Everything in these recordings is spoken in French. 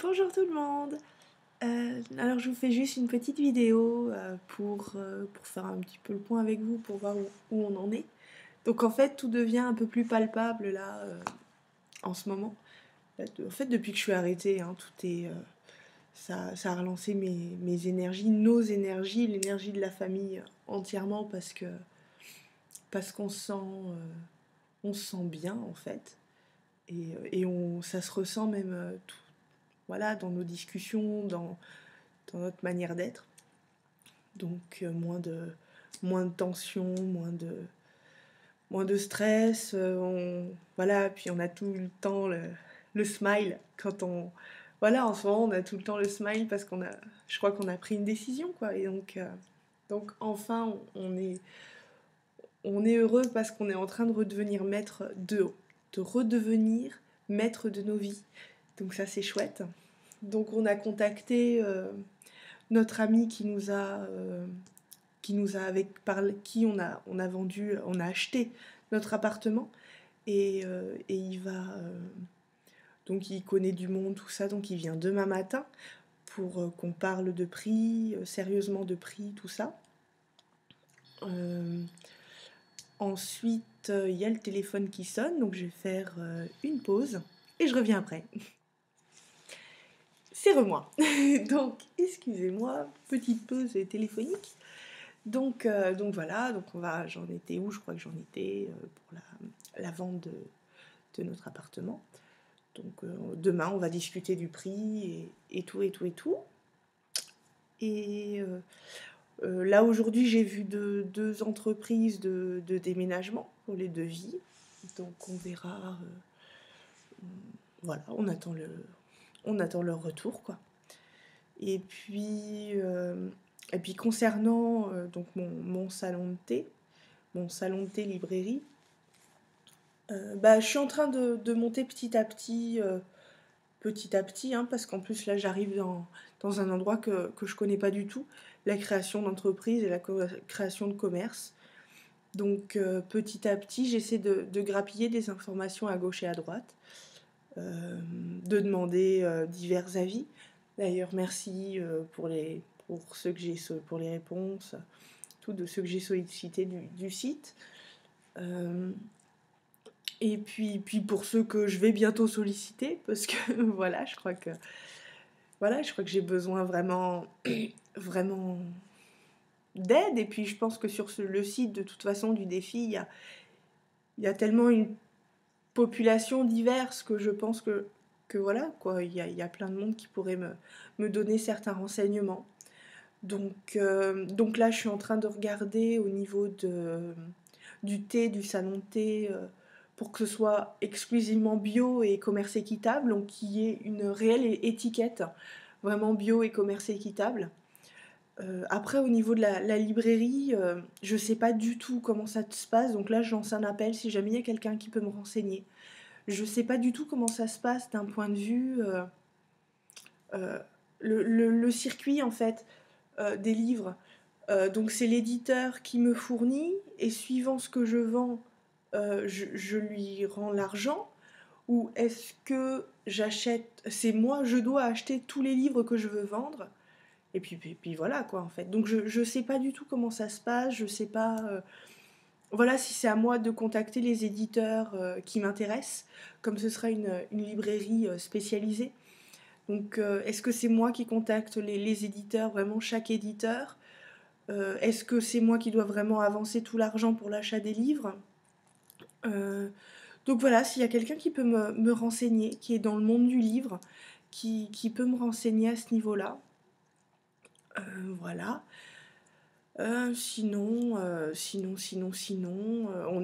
Bonjour tout le monde. Alors je vous fais juste une petite vidéo pour faire un petit peu le point avec vous, pour voir où on en est. Donc en fait tout devient un peu plus palpable là en ce moment. En fait depuis que je suis arrêtée, hein, ça a relancé mes énergies, nos énergies, l'énergie de la famille entièrement parce on se sent bien en fait. Ça se ressent même voilà, dans nos discussions, dans notre manière d'être. Donc moins de tension, moins de stress. Voilà, puis on a tout le temps le smile quand on... Voilà, en ce moment, on a tout le temps le smile parce je crois qu'on a pris une décision, quoi. Donc enfin, on est heureux parce qu'on est en train de redevenir maître de nos vies. Donc ça, c'est chouette. Donc on a contacté notre ami par qui on a vendu, on a acheté notre appartement et donc il connaît du monde, tout ça, donc il vient demain matin pour qu'on parle de prix, sérieusement de prix, tout ça. Ensuite, il y a le téléphone qui sonne, donc je vais faire une pause et je reviens après. C'est moi. Donc, excusez-moi, petite pause téléphonique. Donc voilà, j'en étais où? Je crois que j'en étais pour la vente de notre appartement. Donc demain, on va discuter du prix et tout, et tout, et tout. Et là, aujourd'hui, j'ai vu deux entreprises de déménagement pour les devis. Donc on verra. Voilà, on attend leur retour, quoi. Et puis concernant donc mon salon de thé librairie, je suis en train de monter petit à petit, hein, parce qu'en plus là j'arrive dans un endroit que je connais pas du tout, la création d'entreprise et la création de commerce. Donc petit à petit j'essaie de grappiller des informations à gauche et à droite, de demander divers avis. D'ailleurs merci pour ceux que pour les réponses, de ceux que j'ai sollicités du site. Et puis pour ceux que je vais bientôt solliciter, parce que voilà, je crois que j'ai besoin vraiment, vraiment d'aide. Et puis je pense que sur le site, de toute façon, du défi, il y a tellement une population diverse que je pense que voilà, quoi, il y a plein de monde qui pourrait me donner certains renseignements. Donc là, je suis en train de regarder au niveau du thé, du salon de thé, pour que ce soit exclusivement bio et commerce équitable, donc qu'il y ait une réelle étiquette, vraiment bio et commerce équitable. Après, au niveau de la librairie, je sais pas du tout comment ça se passe, donc là, je lance un appel si jamais il y a quelqu'un qui peut me renseigner. Je sais pas du tout comment ça se passe d'un point de vue... le circuit, en fait, des livres. Donc c'est l'éditeur qui me fournit et suivant ce que je vends, je lui rends l'argent, ou est-ce que c'est moi, je dois acheter tous les livres que je veux vendre, et puis voilà quoi en fait. Donc je sais pas du tout comment ça se passe, je sais pas voilà si c'est à moi de contacter les éditeurs qui m'intéressent, comme ce sera une librairie spécialisée. Donc est-ce que c'est moi qui contacte les éditeurs, vraiment chaque éditeur? Est-ce que c'est moi qui dois vraiment avancer tout l'argent pour l'achat des livres? Donc voilà, s'il y a quelqu'un qui peut me renseigner, qui est dans le monde du livre, qui peut me renseigner à ce niveau-là. Voilà. On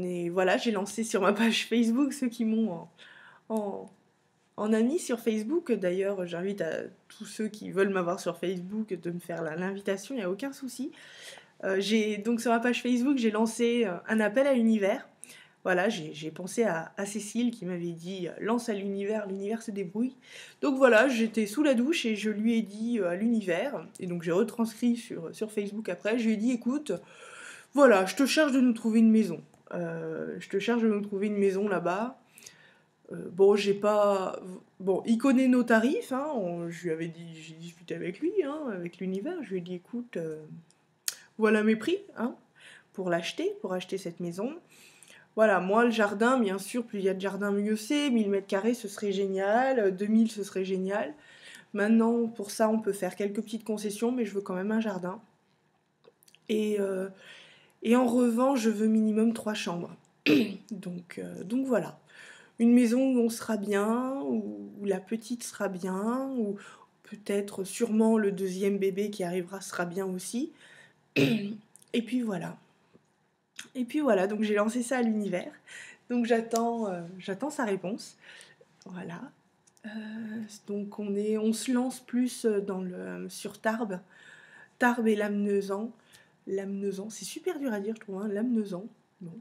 est... Voilà, j'ai lancé sur ma page Facebook ceux qui m'ont en ami sur Facebook. D'ailleurs, j'invite à tous ceux qui veulent m'avoir sur Facebook de me faire l'invitation, il n'y a aucun souci. Donc sur ma page Facebook, j'ai lancé un appel à l'univers. Voilà, j'ai pensé à Cécile qui m'avait dit lance à l'univers se débrouille. Donc voilà, j'étais sous la douche et je lui ai dit à l'univers, et donc j'ai retranscrit sur Facebook après, je lui ai dit écoute, voilà, je te charge de nous trouver une maison. Je te charge de nous trouver une maison là-bas. Bon, j'ai pas... Bon, il connaît nos tarifs, hein, je lui avais dit, j'ai discuté avec lui, hein, avec l'univers, je lui ai dit, écoute, voilà mes prix, hein, pour acheter cette maison. Voilà, moi, le jardin, bien sûr, plus il y a de jardin, mieux c'est. 1000 m², ce serait génial. 2000, ce serait génial. Maintenant, pour ça, on peut faire quelques petites concessions, mais je veux quand même un jardin. Et, euh, et en revanche, je veux minimum 3 chambres. Donc voilà. Une maison où on sera bien, où la petite sera bien, où peut-être sûrement le deuxième bébé qui arrivera sera bien aussi. Et puis voilà. Et puis voilà, donc j'ai lancé ça à l'univers. Donc j'attends sa réponse. Voilà. Euh, donc on se lance plus sur Tarbes. Tarbes et Lamnezan. Lamnezan, c'est super dur à dire, je trouve, hein, Lamnezan. Bon.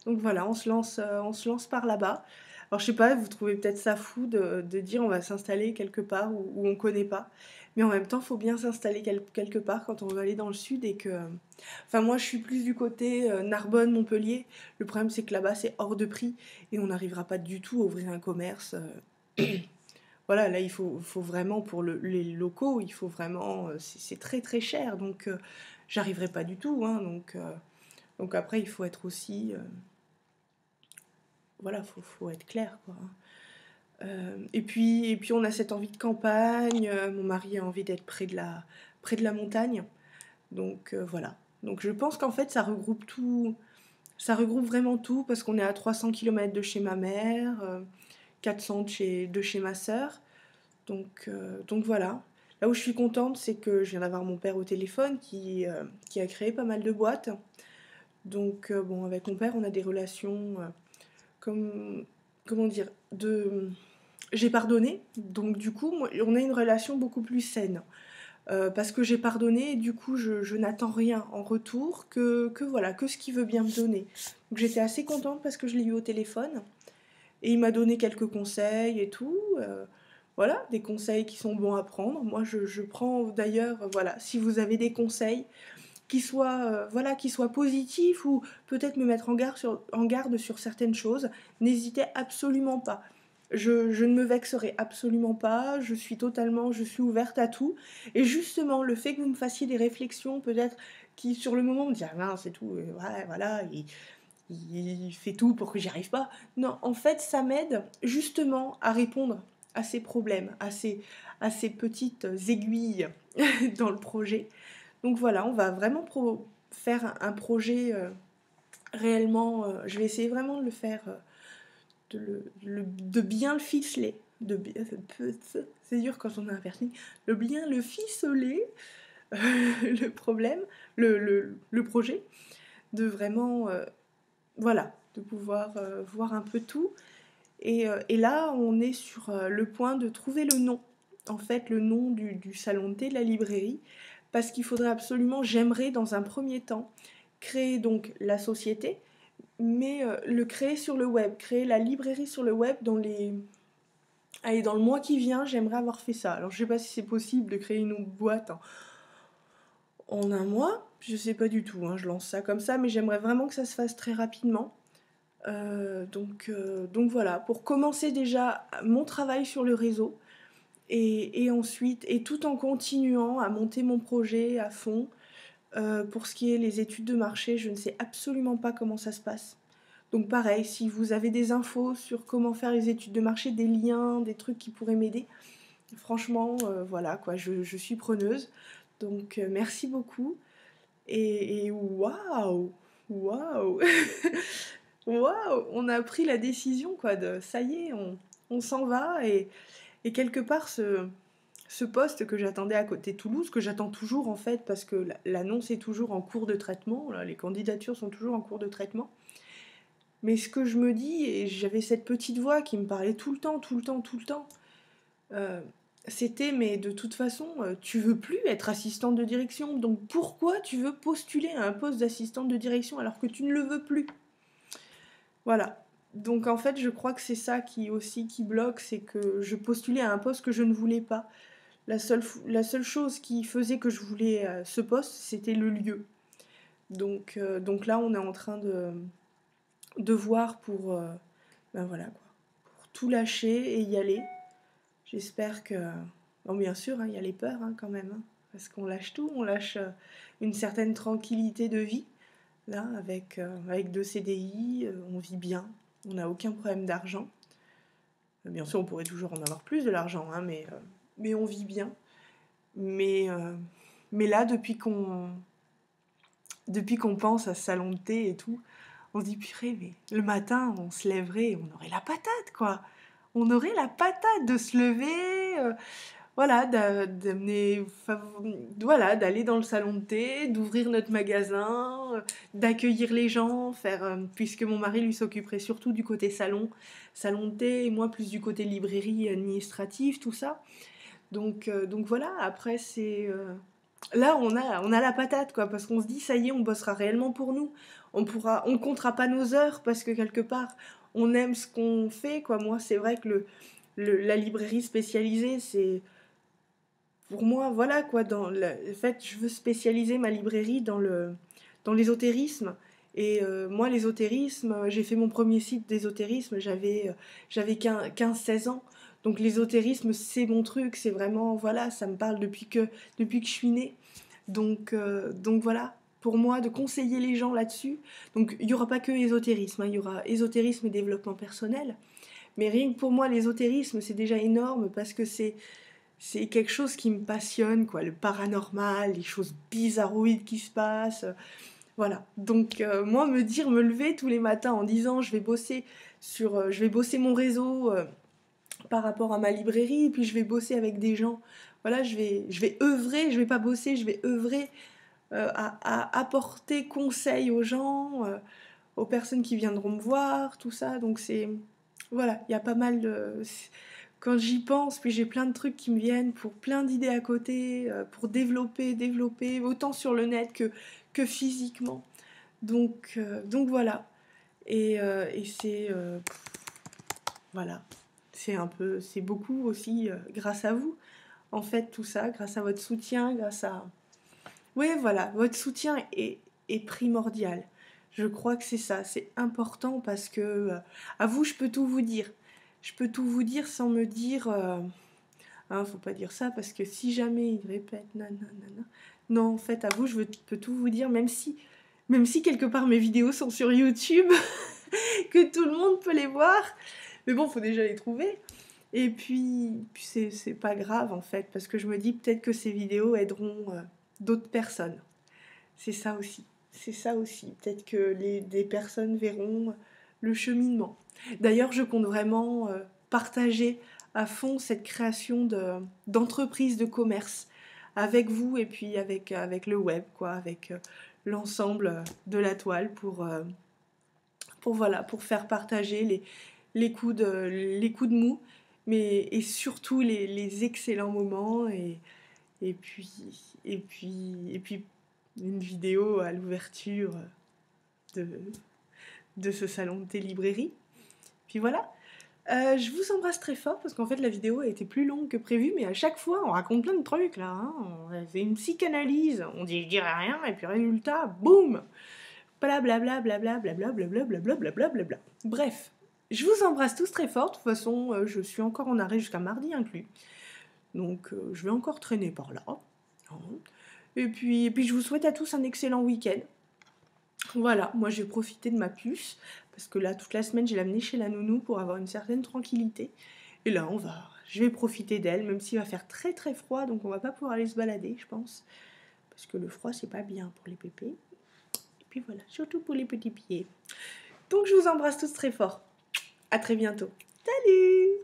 Donc voilà, on se lance par là-bas. Alors je sais pas, vous trouvez peut-être ça fou de dire on va s'installer quelque part où on connaît pas. Mais en même temps, il faut bien s'installer quelque part quand on veut aller dans le sud et que... Enfin moi je suis plus du côté Narbonne, Montpellier. Le problème c'est que là-bas c'est hors de prix et on n'arrivera pas du tout à ouvrir un commerce. Voilà, là il faut vraiment pour les locaux, il faut vraiment... c'est très très cher donc j'arriverai pas du tout. Hein, donc après il faut être aussi... voilà, faut être clair quoi. Et puis on a cette envie de campagne, mon mari a envie d'être près de la montagne. Donc voilà. Donc je pense qu'en fait ça regroupe tout, ça regroupe vraiment tout parce qu'on est à 300 km de chez ma mère, 400 de chez ma sœur. Donc voilà. Là où je suis contente, c'est que je viens d'avoir mon père au téléphone qui a créé pas mal de boîtes. Donc bon, avec mon père, on a des relations comme comment dire de j'ai pardonné. Donc du coup, on a une relation beaucoup plus saine. Parce que j'ai pardonné et du coup je n'attends rien en retour que voilà, que ce qu'il veut bien me donner. Donc j'étais assez contente parce que je l'ai eu au téléphone et il m'a donné quelques conseils et tout. Voilà, des conseils qui sont bons à prendre. Moi je prends d'ailleurs, voilà, si vous avez des conseils voilà, qui soient positifs ou peut-être me mettre en garde sur certaines choses, n'hésitez absolument pas. Je ne me vexerai absolument pas, je suis ouverte à tout. Et justement, le fait que vous me fassiez des réflexions, peut-être qui sur le moment me disent ah non, c'est tout, ouais, voilà, il fait tout pour que j'y arrive pas. Non, en fait, ça m'aide justement à répondre à ces problèmes, à ces petites aiguilles dans le projet. Donc voilà, on va vraiment faire un projet réellement. Je vais essayer vraiment de le faire, de bien le ficeler. C'est dur quand on a un piercing. De bien le ficeler, le problème, le projet. De vraiment, voilà, de pouvoir voir un peu tout. Et là, on est sur le point de trouver le nom. En fait, le nom du salon de thé, de la librairie. Parce qu'il faudrait absolument, j'aimerais dans un premier temps, créer donc la société, mais le créer sur le web, créer la librairie sur le web Allez, dans le mois qui vient, j'aimerais avoir fait ça. Alors je sais pas si c'est possible de créer une boîte en un mois, je sais pas du tout, hein, je lance ça comme ça, mais j'aimerais vraiment que ça se fasse très rapidement. Donc voilà, pour commencer déjà mon travail sur le réseau, et ensuite, et tout en continuant à monter mon projet à fond. Pour ce qui est les études de marché, je ne sais absolument pas comment ça se passe. Donc pareil, si vous avez des infos sur comment faire les études de marché, des liens, des trucs qui pourraient m'aider, franchement, voilà quoi, je suis preneuse. Donc merci beaucoup. Et waouh, waouh, waouh, on a pris la décision quoi de ça y est, on s'en va et quelque part ce poste que j'attendais à côté de Toulouse, que j'attends toujours en fait, parce que l'annonce est toujours en cours de traitement, là, les candidatures sont toujours en cours de traitement. Mais ce que je me dis, et j'avais cette petite voix qui me parlait tout le temps, tout le temps, tout le temps, euh, c'était mais de toute façon, tu veux plus être assistante de direction, donc pourquoi tu veux postuler à un poste d'assistante de direction alors que tu ne le veux plus? Voilà. Donc en fait, je crois que c'est ça qui bloque, c'est que je postulais à un poste que je ne voulais pas. La seule chose qui faisait que je voulais ce poste, c'était le lieu. Donc là, on est en train de voir pour... ben voilà quoi. tout lâcher et y aller. J'espère que... Bon, bien sûr, hein, y a les peurs hein, quand même, hein, parce qu'on lâche tout, on lâche une certaine tranquillité de vie. Là, avec 2 CDI, on vit bien, on n'a aucun problème d'argent. Bien sûr, on pourrait toujours en avoir plus de l'argent, hein, mais on vit bien. Mais là, depuis qu'on pense à ce salon de thé et tout, on se dit, purée, mais le matin, on se lèverait et on aurait la patate, quoi. On aurait la patate de se lever, voilà, voilà, d'aller dans le salon de thé, d'ouvrir notre magasin, d'accueillir les gens, puisque mon mari lui s'occuperait surtout du côté salon de thé, et moi plus du côté librairie administrative, tout ça. Donc voilà, après là on a la patate quoi, parce qu'on se dit ça y est, on bossera réellement pour nous. On comptera pas nos heures parce que quelque part on aime ce qu'on fait quoi. Moi c'est vrai que la librairie spécialisée c'est pour moi voilà quoi, en fait je veux spécialiser ma librairie dans l'ésotérisme. Et moi l'ésotérisme, j'ai fait mon premier site d'ésotérisme, j'avais 15-16 ans. Donc l'ésotérisme, c'est mon truc, c'est vraiment, voilà, ça me parle depuis que je suis née. Donc voilà, pour moi, de conseiller les gens là-dessus. Donc il n'y aura pas que ésotérisme, hein, il y aura ésotérisme et développement personnel. Mais rien que pour moi, l'ésotérisme, c'est déjà énorme parce que c'est quelque chose qui me passionne, quoi, le paranormal, les choses bizarroïdes qui se passent. Voilà. Donc moi, me lever tous les matins en disant je vais bosser mon réseau par rapport à ma librairie, puis je vais bosser avec des gens. Voilà, je vais œuvrer, je vais pas bosser, je vais œuvrer à apporter conseil aux gens, aux personnes qui viendront me voir, tout ça. Donc voilà, il y a pas mal de... Quand j'y pense, puis j'ai plein de trucs qui me viennent pour plein d'idées à côté, pour développer, autant sur le net que physiquement. Donc voilà. Et voilà. C'est beaucoup aussi grâce à vous. En fait, tout ça, grâce à votre soutien, Oui, voilà, votre soutien est primordial. Je crois que c'est ça, c'est important parce que à vous, je peux tout vous dire. Je peux tout vous dire sans me dire... hein, faut pas dire ça parce que si jamais il répète nanana. Non, en fait, à vous, peux tout vous dire, même si quelque part mes vidéos sont sur YouTube, que tout le monde peut les voir. Mais bon, faut déjà les trouver. Et puis c'est pas grave en fait, parce que je me dis peut-être que ces vidéos aideront d'autres personnes. C'est ça aussi. C'est ça aussi. Peut-être que des personnes verront le cheminement. D'ailleurs, je compte vraiment partager à fond cette création d'entreprise de commerce avec vous et puis avec le web, quoi, avec l'ensemble de la toile pour faire partager les coups de mou, et surtout les excellents moments et puis, et puis une vidéo à l'ouverture de, de ce salon de thé librairie. Puis voilà. Je vous embrasse très fort parce qu'en fait la vidéo a été plus longue que prévu, mais à chaque fois on raconte plein de trucs là. Hein. On fait une psychanalyse, on dit je dirais rien et puis résultat, boum, blablabla, blablabla, blablabla, blablabla, blablabla. Bref, je vous embrasse tous très fort. De toute façon, je suis encore en arrêt jusqu'à mardi inclus. Donc je vais encore traîner par là. Hein. Et puis je vous souhaite à tous un excellent week-end. Voilà, moi j'ai profité de ma puce, parce que là toute la semaine j'ai l'amenée chez la nounou pour avoir une certaine tranquillité. Et là je vais profiter d'elle, même s'il va faire très très froid, donc on va pas pouvoir aller se balader, je pense. Parce que le froid c'est pas bien pour les pépés. Et puis voilà, surtout pour les petits pieds. Donc je vous embrasse tous très fort. À très bientôt. Salut!